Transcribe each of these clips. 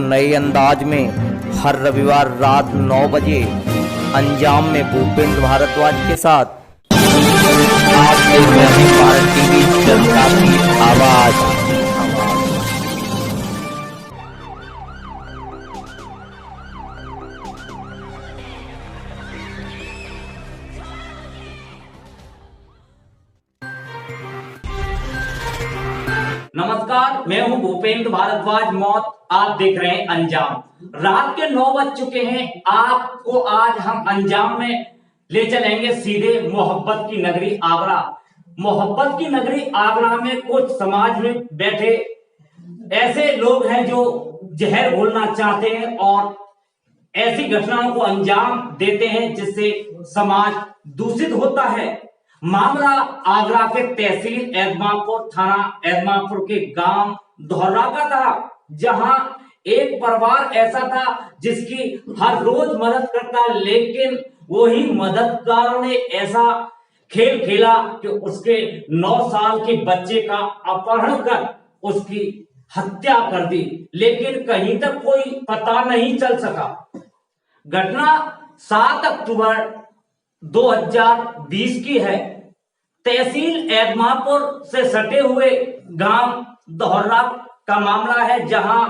नए अंदाज में हर रविवार रात 9 बजे अंजाम में भूपेंद्र भारद्वाज के साथ आप देख रहे हैं भारत टीवी जनता की आवाज। नमस्कार, मैं हूं भूपेंद्र भारद्वाज मौत। आप देख रहे हैं अंजाम। रात के 9 बज चुके हैं। आपको आज हम अंजाम में ले चलेंगे सीधे मोहब्बत की नगरी आगरा। मोहब्बत की नगरी आगरा में कुछ समाज में बैठे ऐसे लोग हैं जो जहर घोलना चाहते हैं और ऐसी घटनाओं को अंजाम देते हैं जिससे समाज दूषित होता है। मामला आगरा के तहसील एदमापुर थाना एदमापुर के गांव दोहरा का था, जहां एक परिवार ऐसा था जिसकी हर रोज मदद करता, लेकिन वही मददगारों ने ऐसा खेल खेला कि उसके 9 साल के बच्चे का अपहरण कर उसकी हत्या कर दी, लेकिन कहीं तक कोई पता नहीं चल सका। घटना 7 अक्टूबर 2020 की है। तहसील एदमापुर से सटे हुए गांव दोहरा का मामला है, जहां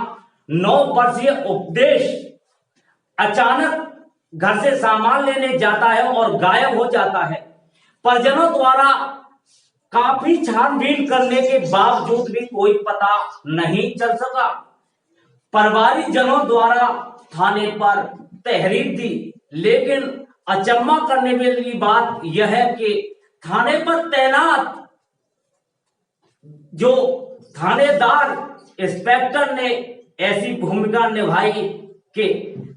9 वर्षीय उपदेश अचानक घर से सामान लेने जाता है और गायब हो जाता है। परिजनों द्वारा काफी छानबीन करने के बावजूद भी कोई पता नहीं चल सका। परिवारिक जनों द्वारा थाने पर तहरीर दी, लेकिन अचंभा करने वाली बात यह है कि थाने पर तैनात जो थानेदार इंस्पेक्टर ने ऐसी भूमिका निभाई कि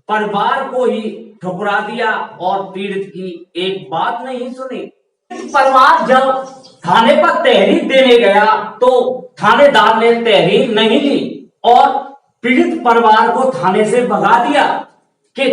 परिवार को ही ठुकरा दिया और पीड़ित की एक बात नहीं सुनी। परिवार जब थाने पर तहरीर देने गया तो थानेदार ने तहरीर नहीं ली और पीड़ित परिवार को थाने से भगा दिया कि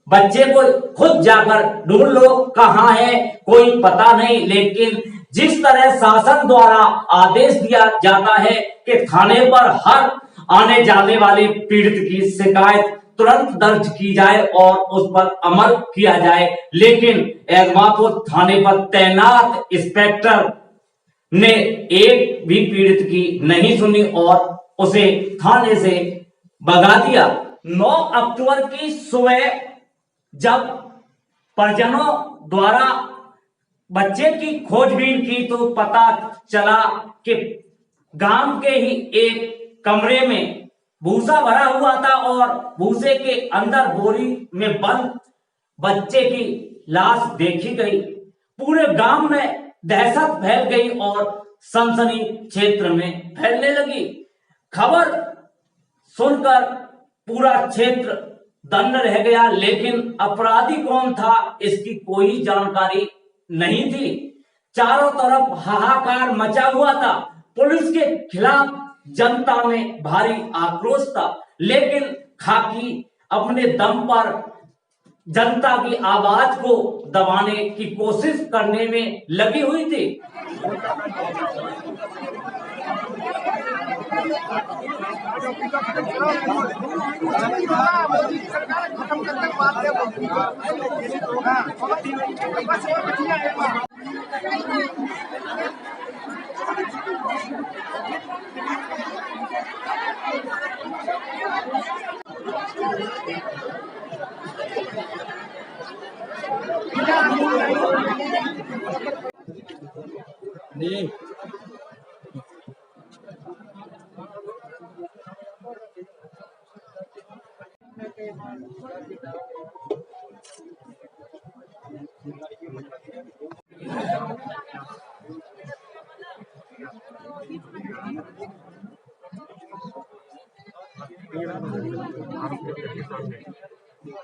बच्चे को खुद जाकर ढूंढ लो, कहां है कोई पता नहीं। लेकिन जिस तरह शासन द्वारा आदेश दिया जाता है कि थाने पर हर आने जाने वाले पीड़ित की शिकायत तुरंत दर्ज की जाए और उस पर अमल किया जाए, लेकिन एदमापुर थाने पर तैनात इंस्पेक्टर ने एक भी पीड़ित की नहीं सुनी और उसे थाने से भगा दिया। 9 अक्टूबर की सुबह जब परिजनों द्वारा बच्चे की खोजबीन की तो पता चला कि गांव के ही एक कमरे में भूसा भरा हुआ था और भूसे के अंदर बोरी में बंद बच्चे की लाश देखी गई। पूरे गांव में दहशत फैल गई और सनसनी क्षेत्र में फैलने लगी। खबर सुनकर पूरा क्षेत्र दंग रह गया, लेकिन अपराधी कौन था इसकी कोई जानकारी नहीं थी। चारों तरफ हाहाकार मचा हुआ था। पुलिस के खिलाफ जनता में भारी आक्रोश था, लेकिन खाकी अपने दम पर जनता की आवाज को दबाने की कोशिश करने में लगी हुई थी। नहीं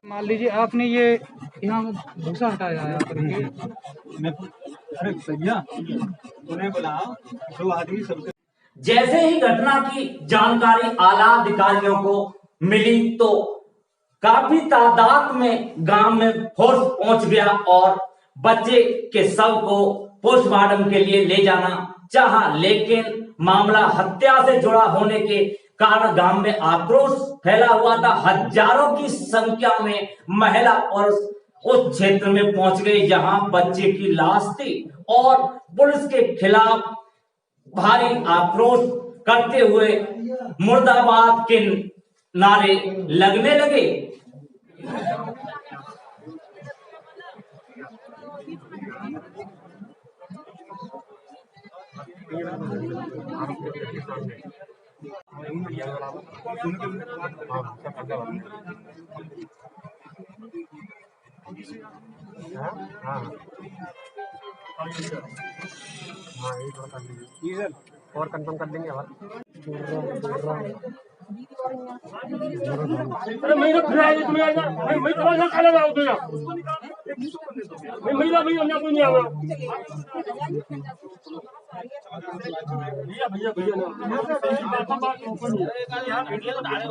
मान लीजिए आपने ये यहाँ भूसा हटाया है करके मैं अरे भैया उन्हें बुलाओ दो आदमी सबसे। जैसे ही घटना की जानकारी आला अधिकारियों को मिली तो काफी तादाद में गांव में फोर्स पहुंच गया और बच्चे के शव को पोस्टमार्टम के लिए ले जाना चाहा, लेकिन मामला हत्या से जुड़ा होने के कारण गांव में आक्रोश फैला हुआ था। हजारों की संख्या में महिला और उस क्षेत्र में पहुंच गई जहां बच्चे की लाश थी और पुलिस के खिलाफ भारी आक्रोश करते हुए मुर्दाबाद के नारे लगने लगे। और कंफर्म कर देंगे और अरे मैं तो फिर तुम्हें आएगा मैं थोड़ा सा अलग आओ तो यार मैं भैया कोई नहीं आवा भैया भैया भैया ना बात ऊपर नहीं यार वीडियो तो डाले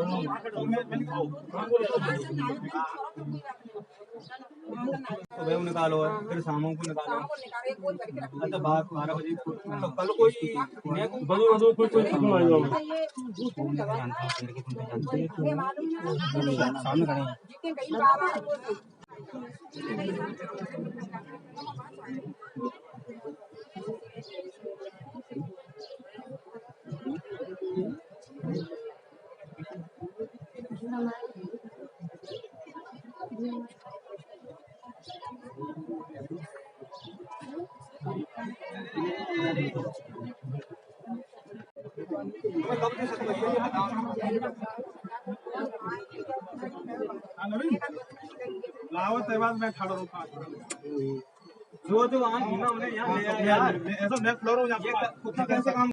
सुबह निकालो फिर शाम को निकालो। अच्छा 12 बजे तो कल कोई बदो कोई आएगा सामने खड़े हैं। लावत है बाद में खड़ा रुका जो वहाँ घूमा उन्हें यहाँ ले आया यार ऐसा नेक्स्ट फ्लोर हो जाता है कुत्ता कैसे काम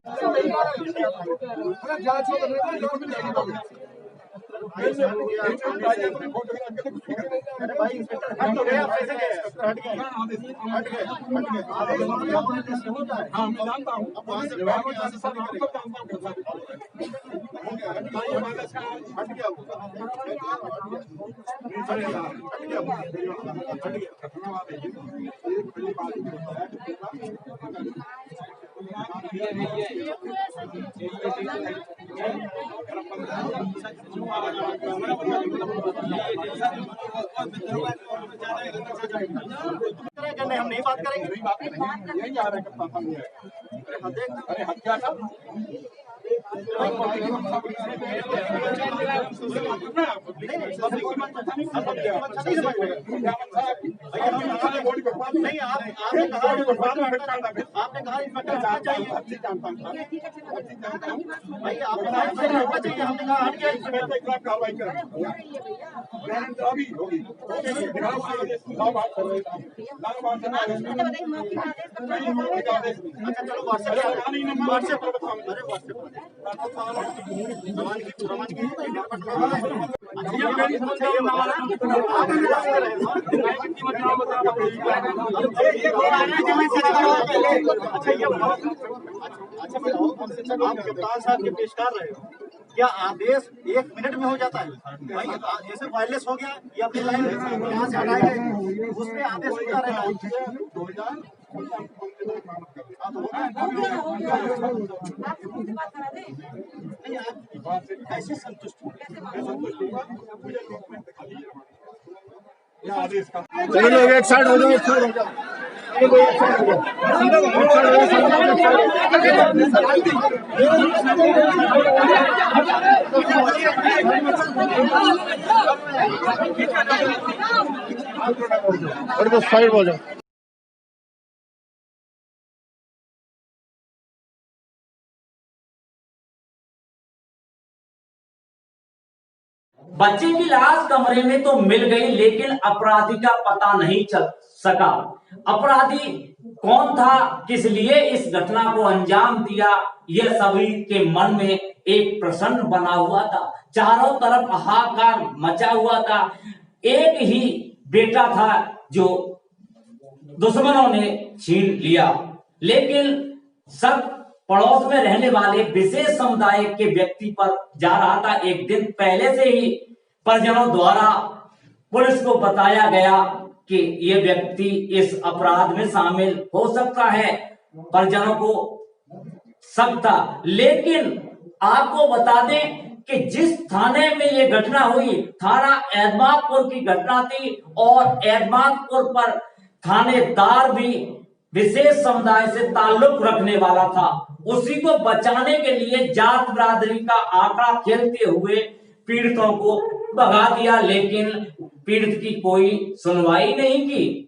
अरे भाई इंस्पेक्टर हट तो गया पैसे हट गए हाँ मैं जानता हूँ अब वहाँ से सब हट गया हम नहीं बात करेंगे यही आ रहा है अरे हत्या था नहीं आपने कहा इंस्पेक्टर चाहिए भाई आपको चाहिए हमने कहा हट गया इंस्पेक्टर के खिलाफ कार्रवाई करें अभी होगी अच्छा चलो व्हाट्सएप कप्तान साहब के पेश कर रहे हो क्या आदेश 1 मिनट में हो जाता है भाई जैसे वायरलेस हो गया ये अपनी लाइन यहाँ से हटाए गए उसमें आदेश होता रहेगा कैसे संतुष्ट चलो लोग एक साइड हो जाओ एक साइड हो जाओ और साइड हो जाओ बच्चे की लाश कमरे में तो मिल गई लेकिन अपराधी का पता नहीं चल सका। अपराधी कौन था, किस लिए इस घटना को अंजाम दिया, यह सभी के मन में एक प्रश्न बना हुआ था। चारों तरफ हाहाकार मचा हुआ था। एक ही बेटा था जो दुश्मनों ने छीन लिया, लेकिन सब पड़ोस में रहने वाले विशेष समुदाय के व्यक्ति पर जा रहा था। एक दिन पहले से ही परिजनों द्वारा पुलिस को बताया गया कि यह व्यक्ति इस अपराध में शामिल हो सकता है। परिजनों को शक था, लेकिन आपको बता दें कि जिस थाने में ये घटना हुई, थाना एतमादपुर की घटना थी और एतमादपुर पर थानेदार भी विशेष समुदाय से ताल्लुक रखने वाला था। उसी को बचाने के लिए जात बिरादरी का आंकड़ा खेलते हुए पीड़ितों को भगा दिया, लेकिन पीड़ित की कोई सुनवाई नहीं की।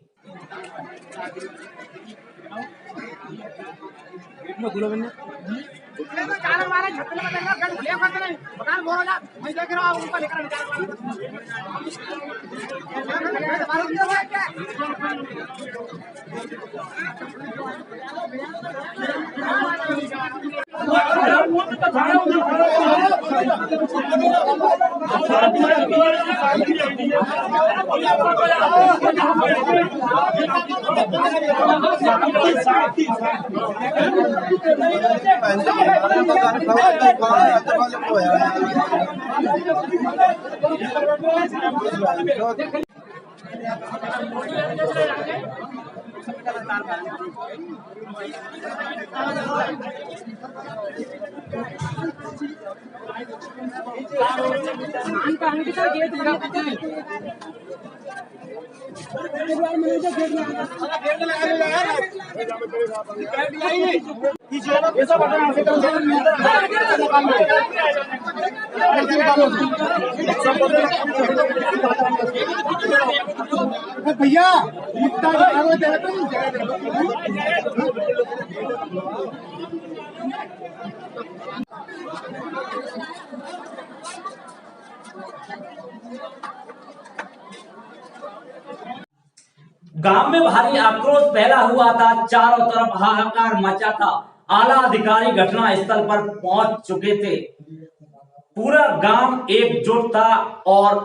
भैया गांव में भारी आक्रोश फैला हुआ था, चारों तरफ हाहाकार मचा था। आला अधिकारी घटना स्थल पर पहुंच चुके थे। पूरा गांव एकजुट था और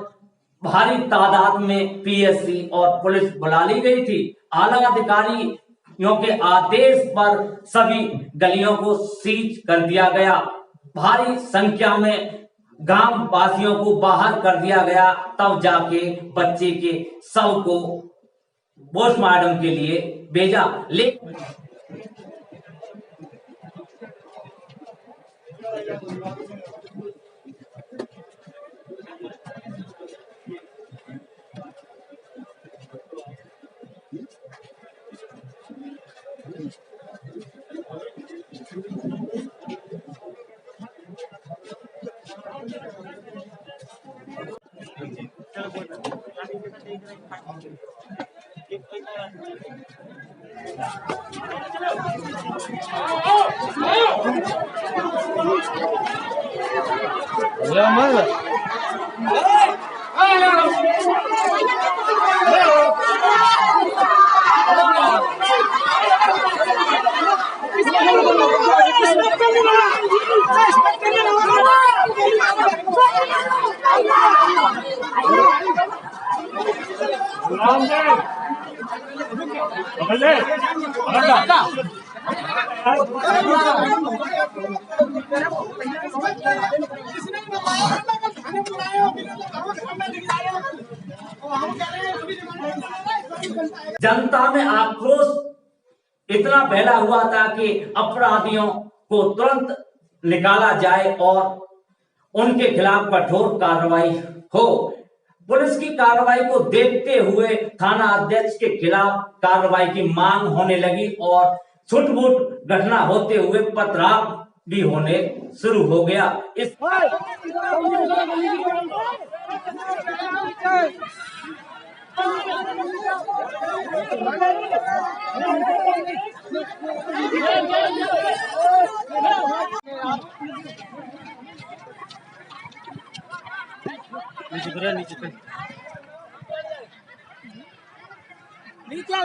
भारी तादाद में पीएससी और पुलिस बुला ली गई थी। आला अधिकारियों के आदेश पर सभी गलियों को सीज कर दिया गया। भारी संख्या में गांव वासियों को बाहर कर दिया गया, तब जाके बच्चे के शव को पोस्टमार्टम के लिए भेजा। लेकिन जनता में आक्रोश इतना फैला हुआ था कि अपराधियों को तुरंत निकाला जाए और उनके खिलाफ कठोर कार्रवाई हो। पुलिस की कार्रवाई को देखते हुए थाना अध्यक्ष के खिलाफ कार्रवाई की मांग होने लगी और छुटपुट घटना होते हुए पथराव भी होने शुरू हो गया। इस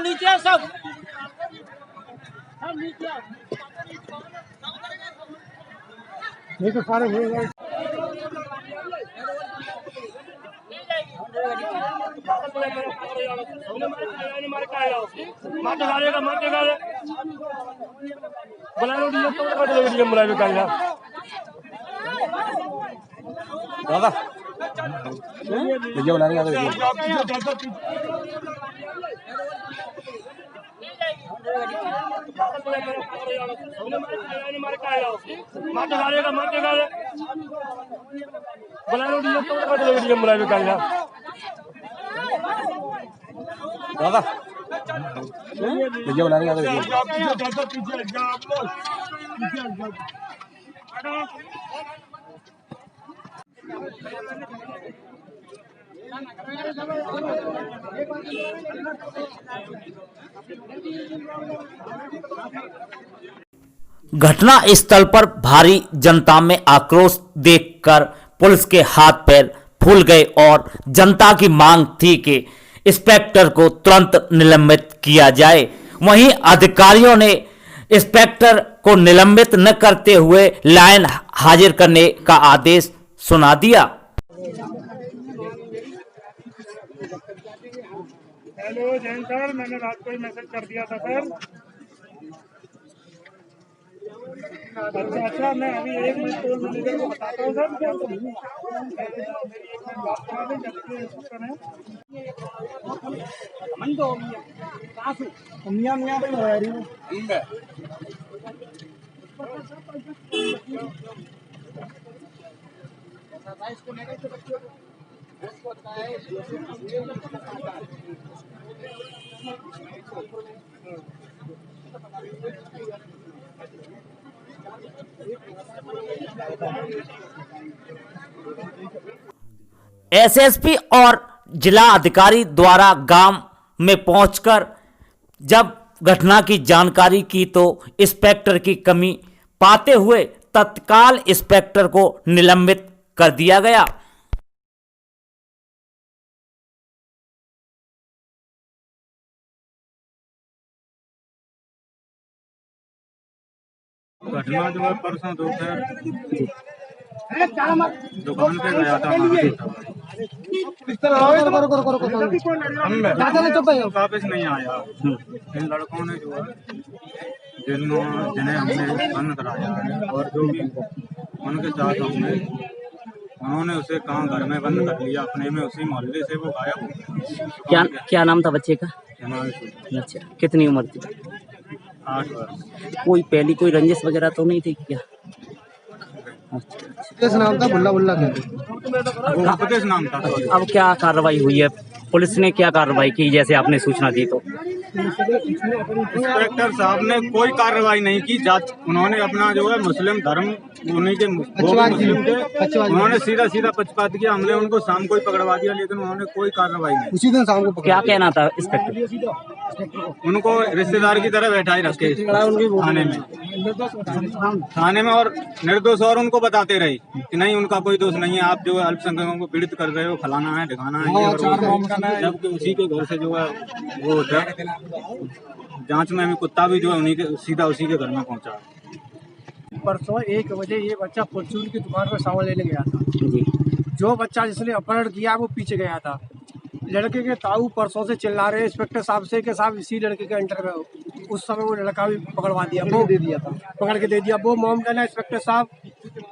नीचे सब नीचे ये तो सारे हुए गए। वीडियो बनाने का वीडियो बुला लो डीएम तो बता दो डीएम बुला लो कालिया दादा देखिए बुलाने का देखिए पीछे जा आप लोग पीछे जा घटना स्थल पर भारी जनता में आक्रोश देखकर पुलिस के हाथ पैर फूल गए और जनता की मांग थी कि इंस्पेक्टर को तुरंत निलंबित किया जाए। वहीं अधिकारियों ने इंस्पेक्टर को निलंबित न करते हुए लाइन हाजिर करने का आदेश सुना दिया। हेलो जैन सर, मैंने रात को ही मैसेज कर दिया था सर। अच्छा मैं अभी 1 मिनट टोल मैनेजर को बताता हूँ सर। एसएसपी और जिला अधिकारी द्वारा गांव में पहुंचकर जब घटना की जानकारी की तो इंस्पेक्टर की कमी पाते हुए तत्काल इंस्पेक्टर को निलंबित कर दिया गया। घटना जो है परसों दोपहर दुकान पे गया था वापस नहीं आया। इन लड़कों ने जो है जिन्हें हमने बंद कराया है और जो भी उनके साथ हमने उन्होंने उसे कहाँ घर में बंद कर लिया अपने में, उसी मोहल्ले से वो गायब हो गया। क्या नाम था बच्चे का? हिमांशु। अच्छा, कितनी उम्र थी? 8 वर्ष। कोई पहली कोई रंजिश वगैरह तो नहीं थी क्या? किस नाम था? बुल्ला बुल्ला उपदेश नाम था। अब क्या कार्रवाई हुई है? पुलिस ने क्या कार्रवाई की जैसे आपने सूचना दी तो? इंस्पेक्टर साहब ने कोई कार्रवाई नहीं की। जांच उन्होंने अपना जो है मुस्लिम धर्म उन्हीं के मुस्लिम थे, उन्होंने सीधा सीधा पक्षपात किया। हमने उनको शाम को ही पकड़वा दिया लेकिन उन्होंने कोई कार्रवाई नहीं। उसी दिन शाम को क्या कहना था इंस्पेक्टर? उनको रिश्तेदार की तरह बैठा ही रखे थाने में और निर्दोष और उनको बताते रहे कि नहीं उनका कोई दोष नहीं है, आप जो है अल्पसंख्यकों को पीड़ित कर रहे हो, फलाना है ढिकाना है। जबकि उसी के घर से जो है वो जांच में हमें कुत्ता भी जो है उन्हीं के सीधा उसी के घर में पहुंचा। परसों 1 बजे ये बच्चा फॉर्चून की दुकान पर सामान लेने गया था। जो बच्चा जिसने अपहरण किया वो पीछे गया था। लड़के के ताऊ परसों से चिल्ला रहे इंस्पेक्टर साहब से कि साहब इसी लड़के के अंडर में हो। उस समय वो लड़का भी पकड़वा दिया, वो दे दिया था, पकड़ के दे दिया। वो मोमडन है इंस्पेक्टर साहब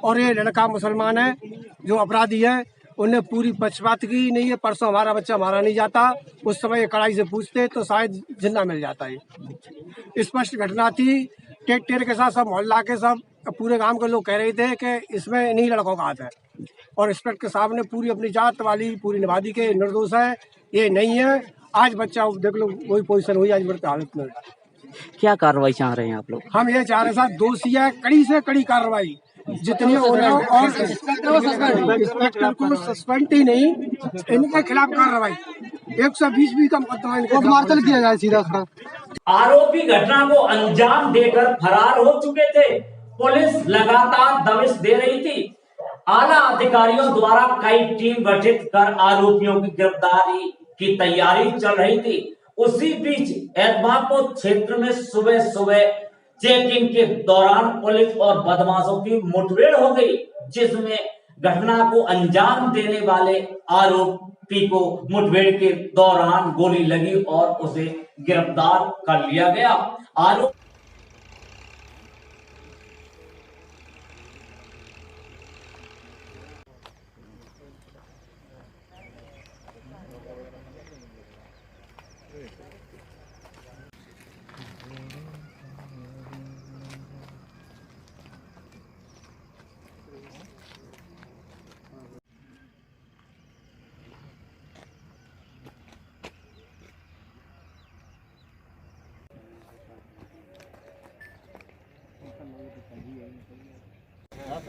और ये लड़का मुसलमान है जो अपराधी है। उन्हें पूरी पक्षपात की नहीं है। परसों हमारा बच्चा हमारा नहीं जाता, उस समय कड़ाई से पूछते तो शायद जिंदा मिल जाता है। स्पष्ट घटना थी। टेर के साथ सब मोहल्ला के सब पूरे गांव के लोग कह रहे थे कि इसमें इन्हीं लड़कों का हाथ है और इंस्पेक्टर साहब ने पूरी अपनी जात वाली पूरी निभा दी के निर्दोष है, ये नहीं है। आज बच्चा देख लो वही पोजीशन हुई आज मृत हालत में। क्या कार्रवाई चाह रहे हैं आप लोग? हम ये चाह रहे हैं दोषी है कड़ी से कड़ी कार्रवाई जितनी हो रही है और इंस्पेक्टर को सस्पेंड ही नहीं, इनके खिलाफ कार्रवाई 120 भी का मुकदमा इनको मार्शल किया जाए सीधा उसका। आरोपी घटना को अंजाम देकर फरार हो चुके थे। पुलिस लगातार दबिश दे रही थी। आला अधिकारियों द्वारा कई टीम गठित कर आरोपियों की गिरफ्तारी की तैयारी चल रही थी। उसी बीच एतमापुर क्षेत्र में सुबह सुबह चेकिंग के दौरान पुलिस और बदमाशों की मुठभेड़ हो गई, जिसमें घटना को अंजाम देने वाले आरोपी को मुठभेड़ के दौरान गोली लगी और उसे गिरफ्तार कर लिया गया। आरोप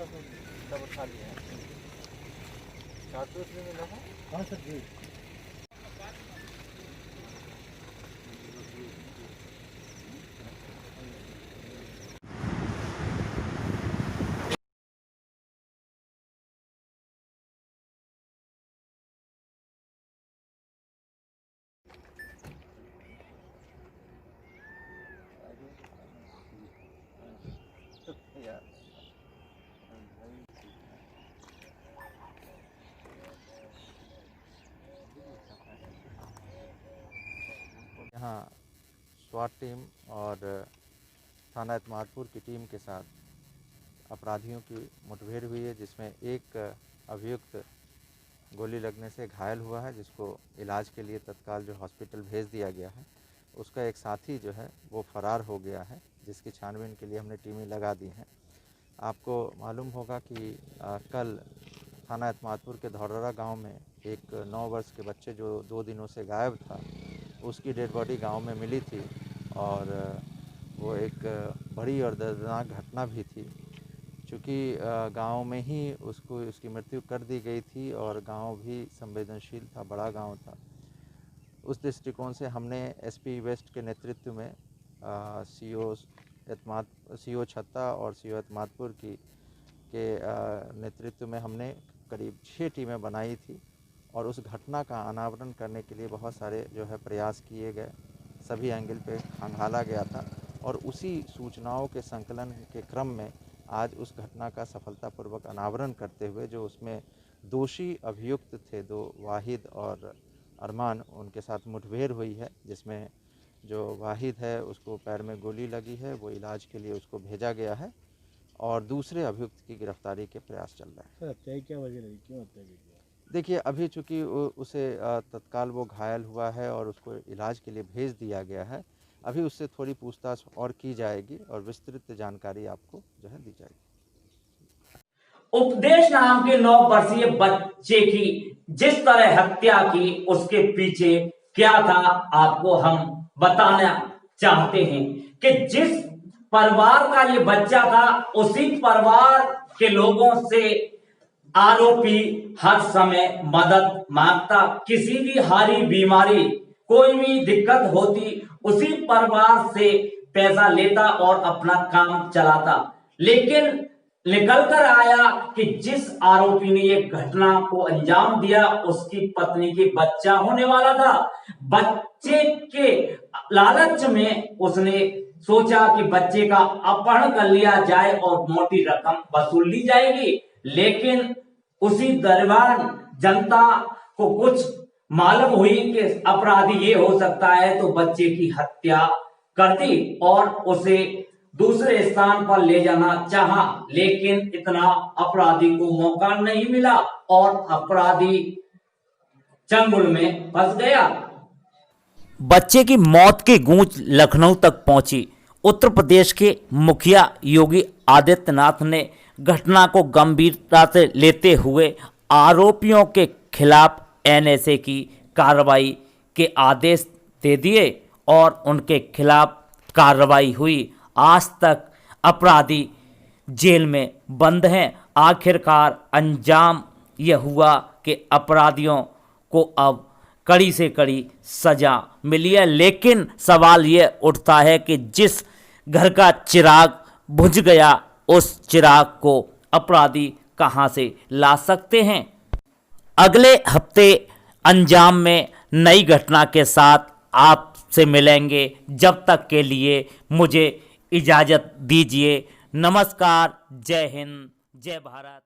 सब उठा लिया है। कारतूस भी मिला है। हाँ सर जी। यहाँ स्वाट टीम और थाना एतमादपुर की टीम के साथ अपराधियों की मुठभेड़ हुई है, जिसमें एक अभियुक्त गोली लगने से घायल हुआ है, जिसको इलाज के लिए तत्काल जो हॉस्पिटल भेज दिया गया है। उसका एक साथी जो है वो फरार हो गया है, जिसकी छानबीन के लिए हमने टीमें लगा दी हैं। आपको मालूम होगा कि कल थाना एतमादपुर के धौररा गांव में एक 9 वर्ष के बच्चे जो 2 दिनों से गायब था, उसकी डेड बॉडी गांव में मिली थी और वो एक बड़ी और दर्दनाक घटना भी थी, क्योंकि गांव में ही उसकी मृत्यु कर दी गई थी और गांव भी संवेदनशील था, बड़ा गांव था। उस दृष्टिकोण से हमने एसपी वेस्ट के नेतृत्व में सीओ छत्ता और सीओ एतमादपुर के नेतृत्व में हमने करीब 6 टीमें बनाई थी और उस घटना का अनावरण करने के लिए बहुत सारे जो है प्रयास किए गए, सभी एंगल पे खंगाला गया था और उसी सूचनाओं के संकलन के क्रम में आज उस घटना का सफलतापूर्वक अनावरण करते हुए जो उसमें दोषी अभियुक्त थे 2 वाहिद और अरमान, उनके साथ मुठभेड़ हुई है, जिसमें जो वाहिद है उसको पैर में गोली लगी है, वो इलाज के लिए उसको भेजा गया है और दूसरे अभियुक्त की गिरफ्तारी के प्रयास चल रहे हैं। सर हत्या क्या वजह रही, क्यों हत्या की? देखिए, अभी चूँकि उसे तत्काल वो घायल हुआ है और उसको इलाज के लिए भेज दिया गया है, अभी उससे थोड़ी पूछताछ और की जाएगी और विस्तृत जानकारी आपको जो है दी जाएगी। उपदेश नाम के 9 वर्षीय बच्चे की जिस तरह हत्या की, उसके पीछे क्या था आपको हम बताना चाहते हैं कि जिस परिवार का ये बच्चा था, उसी परिवार के लोगों से आरोपी हर समय मदद मांगता। किसी भी हारी बीमारी, कोई भी दिक्कत होती, उसी परिवार से पैसा लेता और अपना काम चलाता। लेकिन निकल कर आया कि जिस आरोपी ने ये घटना को अंजाम दिया, उसकी पत्नी के बच्चा होने वाला था। बच्चे के लालच में उसने सोचा कि बच्चे का अपहरण कर लिया जाए और मोटी रकम वसूल ली जाएगी। लेकिन उसी दरमियान जनता को कुछ मालूम हुई कि अपराधी ये हो सकता है, तो बच्चे की हत्या कर दी और उसे दूसरे स्थान पर ले जाना चाहा, लेकिन इतना अपराधी को मौका नहीं मिला और अपराधी चंगुल में फंस गया। बच्चे की मौत की गूंज लखनऊ तक पहुंची। उत्तर प्रदेश के मुखिया योगी आदित्यनाथ ने घटना को गंभीरता से लेते हुए आरोपियों के खिलाफ एनएसए की कार्रवाई के आदेश दे दिए और उनके खिलाफ कार्रवाई हुई। आज तक अपराधी जेल में बंद हैं। आखिरकार अंजाम यह हुआ कि अपराधियों को अब कड़ी से कड़ी सजा मिली है। लेकिन सवाल यह उठता है कि जिस घर का चिराग बुझ गया, उस चिराग को अपराधी कहां से ला सकते हैं। अगले हफ्ते अंजाम में नई घटना के साथ आपसे मिलेंगे। जब तक के लिए मुझे इजाज़त दीजिए। नमस्कार, जय हिंद, जय भारत।